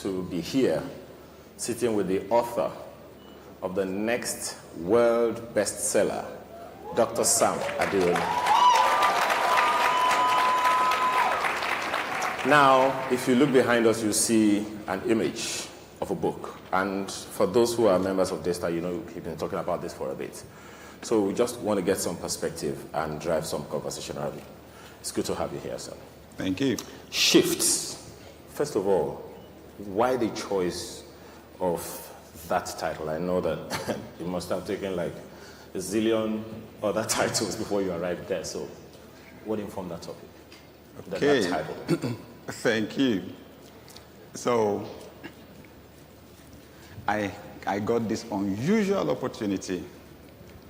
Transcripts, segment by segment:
to be here, sitting with the author of the next world bestseller, Dr. Sam Adeyemi. Now, if you look behind us, you see an image of a book. And for those who are members of Daystar, you know we've been talking about this for a bit. So we just want to get some perspective and drive some conversation around it. It's good to have you here, sir. Thank you. Shifts. First of all, why the choice of that title? I know that you must have taken like a zillion other titles before you arrived there. So what informed that topic? Okay. That title? Thank you. So I got this unusual opportunity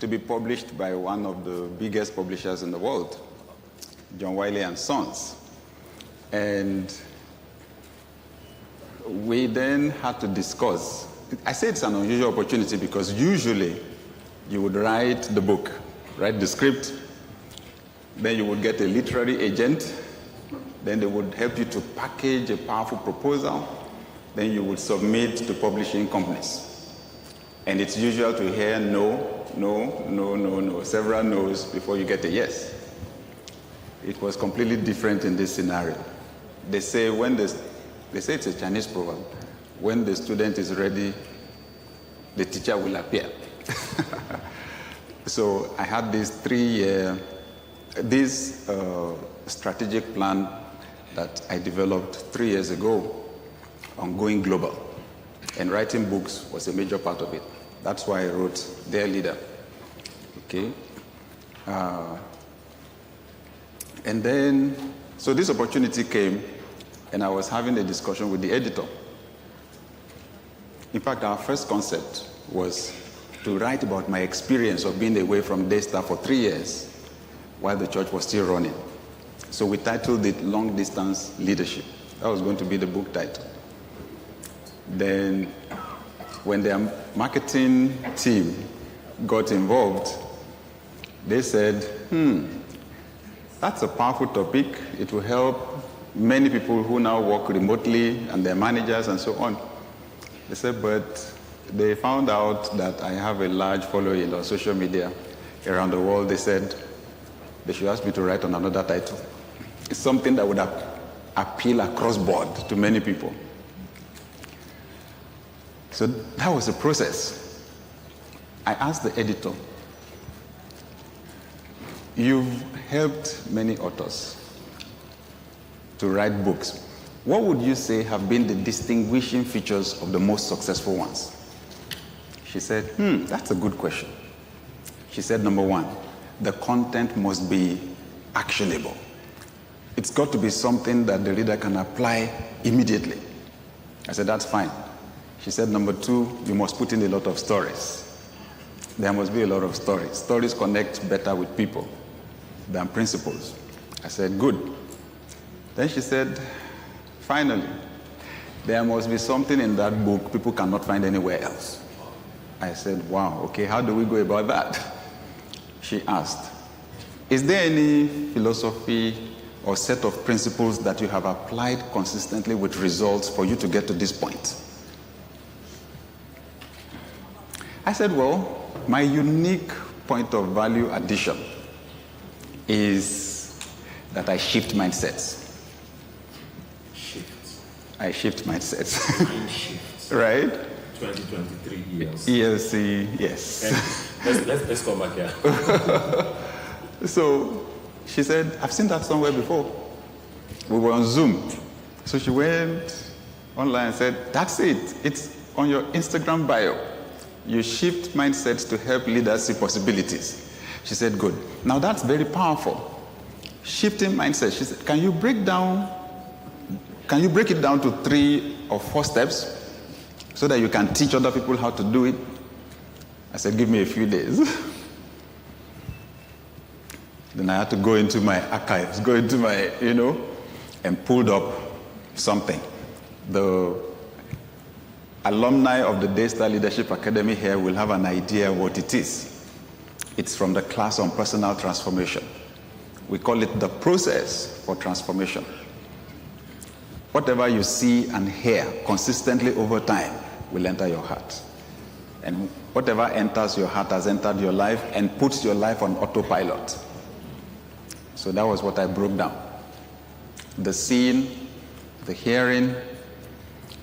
to be published by one of the biggest publishers in the world, John Wiley & Sons. And we then had to discuss. I say it's an unusual opportunity because usually you would write the book, write the script, then you would get a literary agent, then they would help you to package a powerful proposal, then you would submit to publishing companies. And it's usual to hear no, several no's before you get a yes. It was completely different in this scenario. They say it's a Chinese proverb, when the student is ready, the teacher will appear. So I had this 3-year, strategic plan that I developed 3 years ago on going global. And writing books was a major part of it. That's why I wrote Dear Leader. Okay. And then, so this opportunity came, and I was having a discussion with the editor. In fact, our first concept was to write about my experience of being away from Daystar for 3 years while the church was still running. So we titled it Long Distance Leadership. That was going to be the book title. Then when their marketing team got involved, they said, that's a powerful topic. It will help many people who now work remotely and their managers and so on. They said, but they found out that I have a large following on social media around the world. They said they should ask me to write on another title. It's something that would appeal across board to many people. So that was the process. I asked the editor, you've helped many authors to write books. What would you say have been the distinguishing features of the most successful ones? She said, that's a good question. She said, number one, the content must be actionable. It's got to be something that the reader can apply immediately. I said, that's fine. She said, number two, you must put in a lot of stories. There must be a lot of stories. Stories connect better with people than principles. I said, good. Then she said, finally, there must be something in that book people cannot find anywhere else. I said, wow, okay, how do we go about that? She asked, is there any philosophy or set of principles that you have applied consistently with results for you to get to this point? I said, well, my unique point of value addition is that I shift mindsets. I shift mindsets. Mind shifts. Right? 2023 years. Yes. Let's come back here. So she said, I've seen that somewhere before. We were on Zoom. So she went online and said, that's it. It's on your Instagram bio. You shift mindsets to help leaders see possibilities. She said, good. Now that's very powerful. Shifting mindsets. She said, can you break it down to 3 or 4 steps so that you can teach other people how to do it? I said, give me a few days. Then I had to go into my archives, and pulled up something. The alumni of the Daystar Leadership Academy here will have an idea what it is. It's from the class on personal transformation. We call it the process for transformation. whatever you see and hear consistently over time will enter your heart. And whatever enters your heart has entered your life and puts your life on autopilot. So that was what I broke down. The seeing, the hearing,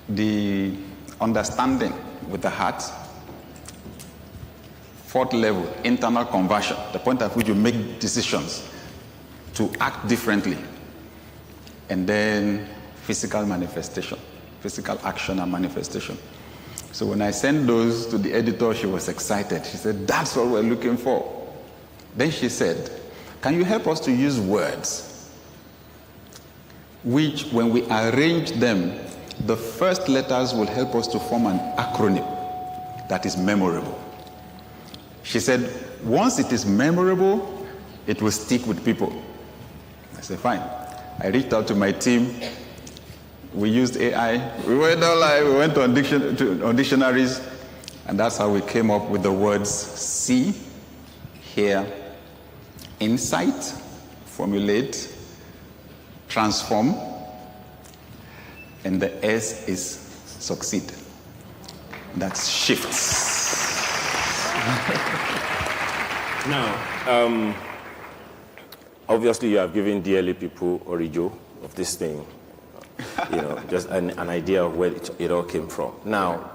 the understanding with the heart. Fourth level, internal conversion, the point at which you make decisions to act differently. And then physical manifestation, physical action and manifestation. So when I sent those to the editor, she was excited. She said, that's what we're looking for. Then she said, can you help us to use words which, when we arrange them, the first letters will help us to form an acronym that is memorable. She said, once it is memorable, it will stick with people. I said, fine. I reached out to my team. We used AI. We went online, we went on dictionaries, and that's how we came up with the words see, hear, insight, formulate, transform, and the S is succeed. That's shifts. Now, obviously you have given DLA people orijo of this thing, just an idea of where it all came from. Now,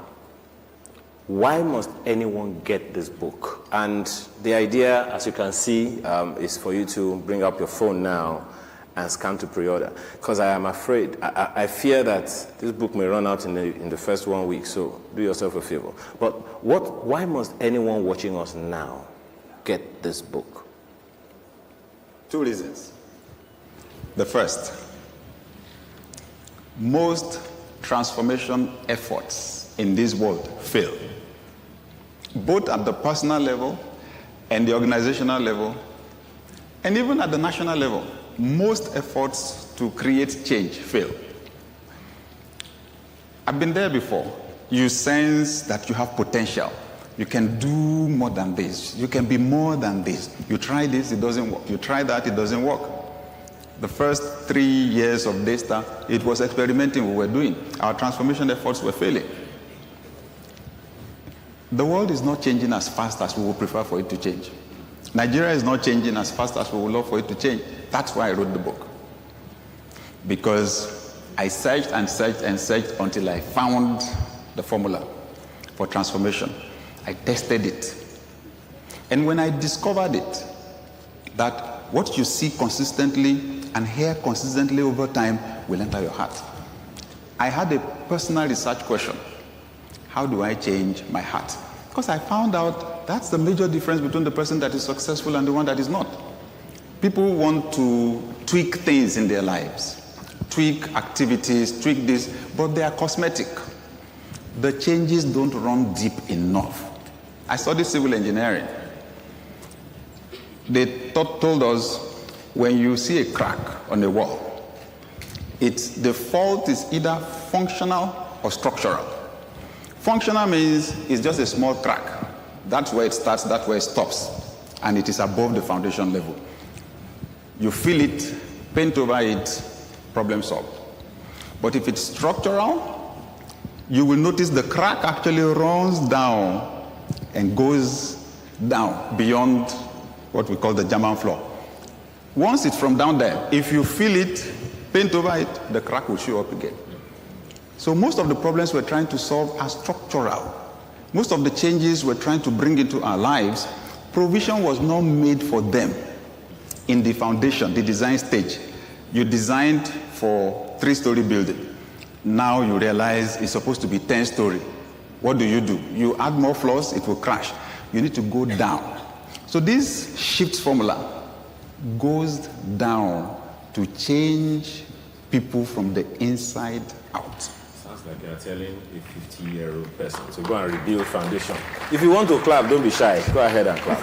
why must anyone get this book? And the idea, as you can see, is for you to bring up your phone now and scan to pre-order. Because I am afraid, I fear that this book may run out in the first 1 week, so do yourself a favor. But why must anyone watching us now get this book? 2 reasons. The first, most transformation efforts in this world fail, both at the personal level and the organizational level, and even at the national level. Most efforts to create change fail. I've been there before. You sense that you have potential. You can do more than this. You can be more than this. You try this, it doesn't work. You try that, it doesn't work. The first 3 years of Daystar, it was experimenting we were doing. Our transformation efforts were failing. The world is not changing as fast as we would prefer for it to change. Nigeria is not changing as fast as we would love for it to change. That's why I wrote the book. Because I searched and searched and searched until I found the formula for transformation. I tested it. And when I discovered it, that what you see consistently and hear consistently over time will enter your heart, I had a personal research question. How do I change my heart? Because I found out that's the major difference between the person that is successful and the one that is not. People want to tweak things in their lives, tweak activities, tweak this, but they are cosmetic. The changes don't run deep enough. I studied civil engineering. They told us when you see a crack on a wall, the fault is either functional or structural. Functional means it's just a small crack. That's where it starts, that's where it stops, and it is above the foundation level. You feel it, paint over it, problem solved. But if it's structural, you will notice the crack actually runs down and goes down beyond what we call the German floor. Once it's from down there, if you feel it, paint over it, the crack will show up again. So most of the problems we're trying to solve are structural. Most of the changes we're trying to bring into our lives, provision was not made for them in the foundation, the design stage. You designed for 3-story building. Now you realize it's supposed to be 10-story. What do? You add more floors, it will crash. You need to go down. So this shift formula goes down to change people from the inside out. Sounds like you're telling a 50-year-old person to go and rebuild foundation. If you want to clap, don't be shy. Go ahead and clap.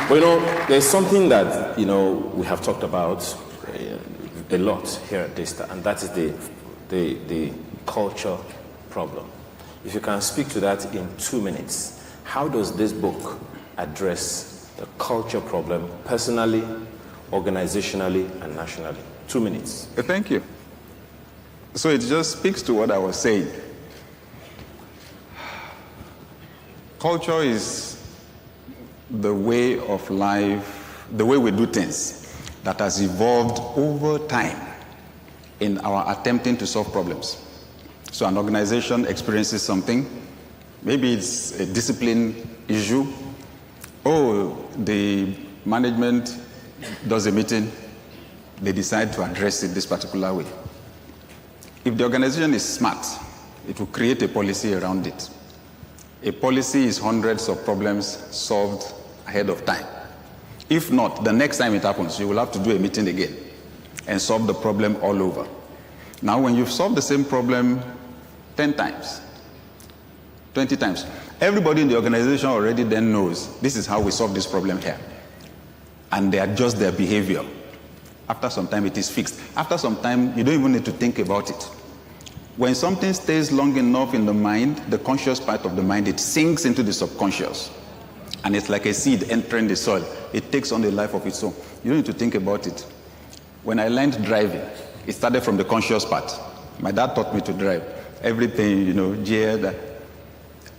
But there's something that, we have talked about a lot here at Daystar, and that is the culture problem. If you can speak to that in 2 minutes, how does this book address the culture problem personally, organizationally, and nationally? 2 minutes. Thank you. So it just speaks to what I was saying. Culture is the way of life, the way we do things that has evolved over time in our attempting to solve problems. So an organization experiences something, maybe it's a discipline issue. Oh, the management does a meeting, they decide to address it this particular way. If the organization is smart, it will create a policy around it. A policy is hundreds of problems solved ahead of time. If not, the next time it happens, you will have to do a meeting again and solve the problem all over. Now, when you've solved the same problem 10 times, 20 times, everybody in the organization already then knows this is how we solve this problem here. And they adjust their behavior. After some time, it is fixed. After some time, you don't even need to think about it. When something stays long enough in the mind, the conscious part of the mind, it sinks into the subconscious. And it's like a seed entering the soil. It takes on a life of its own. You don't need to think about it. When I learned driving, it started from the conscious part. My dad taught me to drive. Everything, gear, that.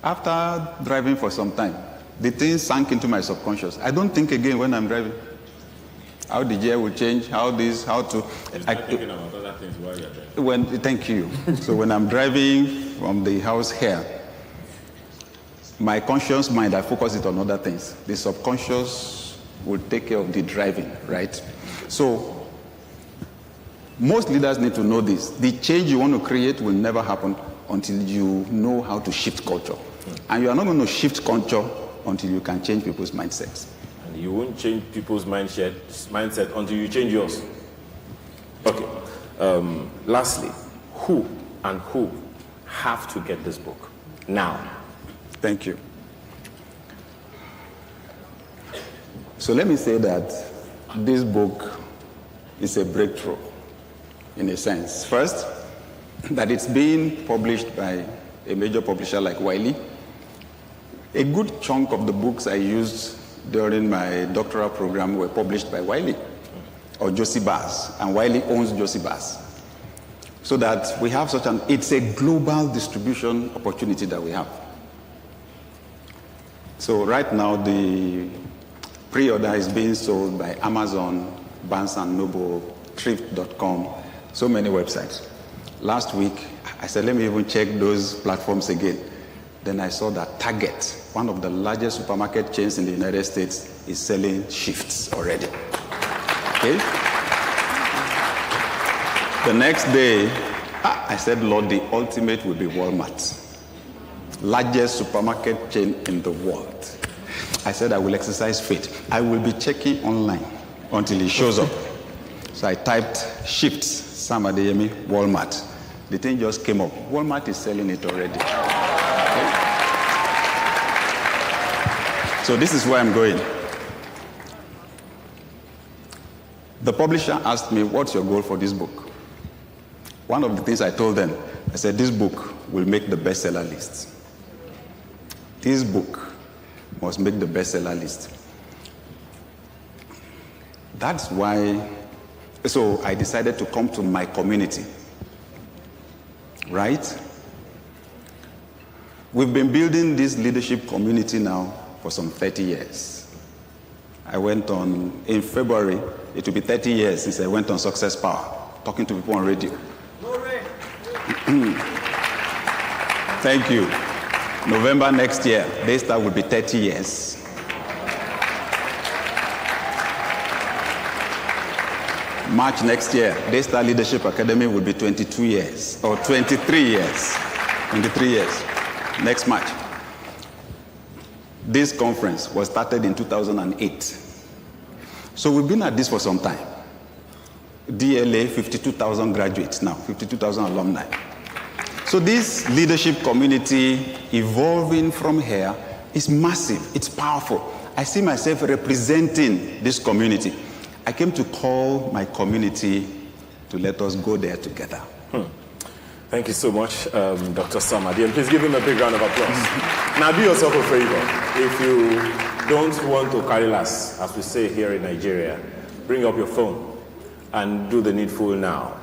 After driving for some time, the thing sank into my subconscious. I don't think again when I'm driving. How the gear will change, how to... You're not thinking about other things while you're driving. Thank you. So when I'm driving from the house here, my conscious mind, I focus it on other things. The subconscious will take care of the driving, right? So most leaders need to know this. The change you want to create will never happen until you know how to shift culture. And you are not going to shift culture until you can change people's mindsets. And you won't change people's mindset until you change yours. Okay. Lastly, who have to get this book now? Thank you. So let me say that this book is a breakthrough, in a sense. First, that it's being published by a major publisher like Wiley. A good chunk of the books I used during my doctoral program were published by Wiley or Josie Bass, and Wiley owns Josie Bass. So that we have it's a global distribution opportunity that we have. So right now the pre-order is being sold by Amazon, Barnes & Noble, Thrift.com, so many websites. Last week, I said, let me even check those platforms again. Then I saw that Target, one of the largest supermarket chains in the United States, is selling shifts already. Okay? The next day, I said, Lord, the ultimate will be Walmart. Largest supermarket chain in the world. I said, I will exercise faith. I will be checking online until it shows up. So I typed shifts, Sam Adeyemi, Walmart. The thing just came up. Walmart is selling it already. Okay? So this is where I'm going. The publisher asked me, what's your goal for this book? One of the things I told them, I said, this book will make the bestseller list. This book must make the bestseller list. That's why, so I decided to come to my community, right? We've been building this leadership community now for some 30 years. I went on, in February, it will be 30 years since I went on Success Power, talking to people on radio. Thank you. November next year, Daystar will be 30 years. March next year, Daystar Leadership Academy will be 22 years, or 23 years. 23 years, next March. This conference was started in 2008. So we've been at this for some time. DLA, 52,000 graduates now, 52,000 alumni. So this leadership community evolving from here is massive, it's powerful. I see myself representing this community. I came to call my community to let us go there together. Thank you so much, Dr. Sam Adeyemi. Please give him a big round of applause. Now do yourself a favor. If you don't want to carry last, as we say here in Nigeria, bring up your phone and do the needful now.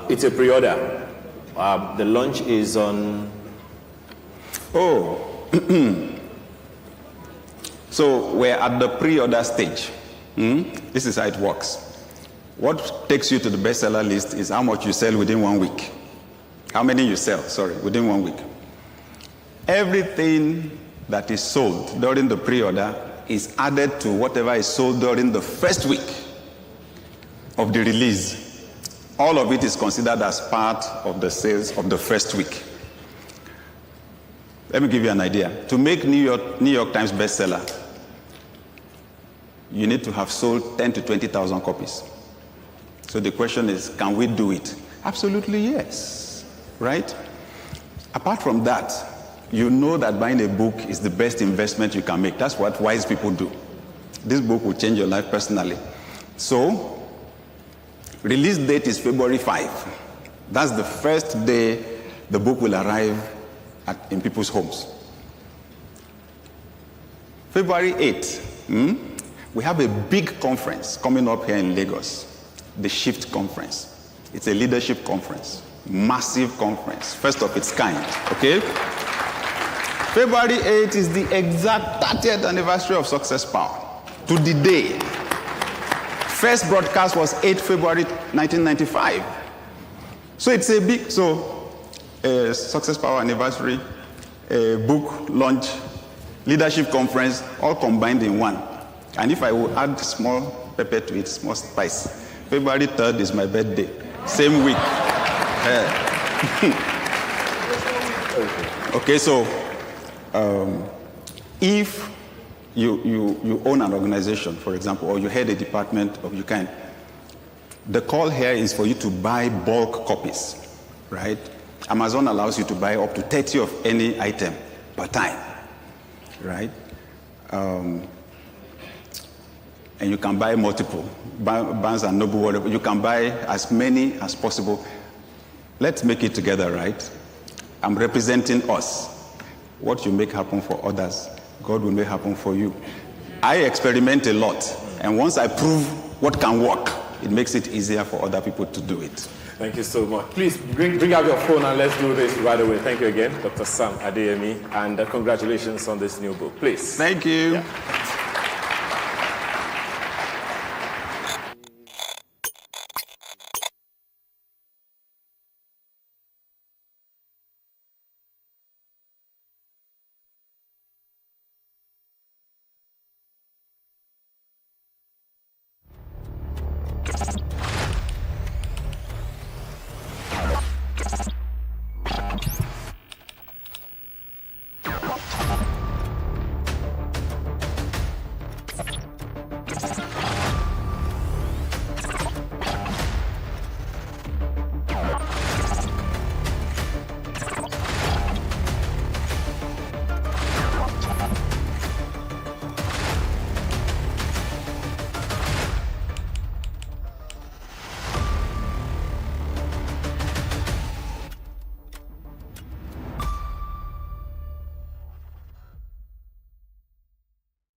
It's a pre-order. The launch is on... So we're at the pre-order stage. This is how it works. What takes you to the bestseller list is how much you sell within 1 week. How many you sell, within 1 week. Everything that is sold during the pre-order is added to whatever is sold during the first week of the release. All of it is considered as part of the sales of the first week. Let me give you an idea. To make New York Times bestseller, you need to have sold 10 to 20,000 copies. So the question is, can we do it? Absolutely yes, right? Apart from that, you know that buying a book is the best investment you can make. That's what wise people do. This book will change your life personally. So, release date is February 5. That's the first day the book will arrive in people's homes. February 8, we have a big conference coming up here in Lagos, the Shift Conference. It's a leadership conference, massive conference, first of its kind, okay? February 8 is the exact 30th anniversary of Success Power, to the day. First broadcast was 8 February 1995. So it's a big, Success Power anniversary, a book launch, leadership conference, all combined in one. And if I would add small pepper to it, small spice, February 3rd is my birthday, same week. Okay, so if you own an organization, for example, or you head a department of your kind, the call here is for you to buy bulk copies, right? Amazon allows you to buy up to 30 of any item per time, right? And you can buy multiple, Barnes and Noble, whatever. You can buy as many as possible. Let's make it together, right? I'm representing us. What you make happen for others, God will make happen for you. I experiment a lot, and once I prove what can work, it makes it easier for other people to do it. Thank you so much. Please bring out your phone and let's do this right away. Thank you again, Dr. Sam Adeyemi, and congratulations on this new book. Please. Thank you. Yeah.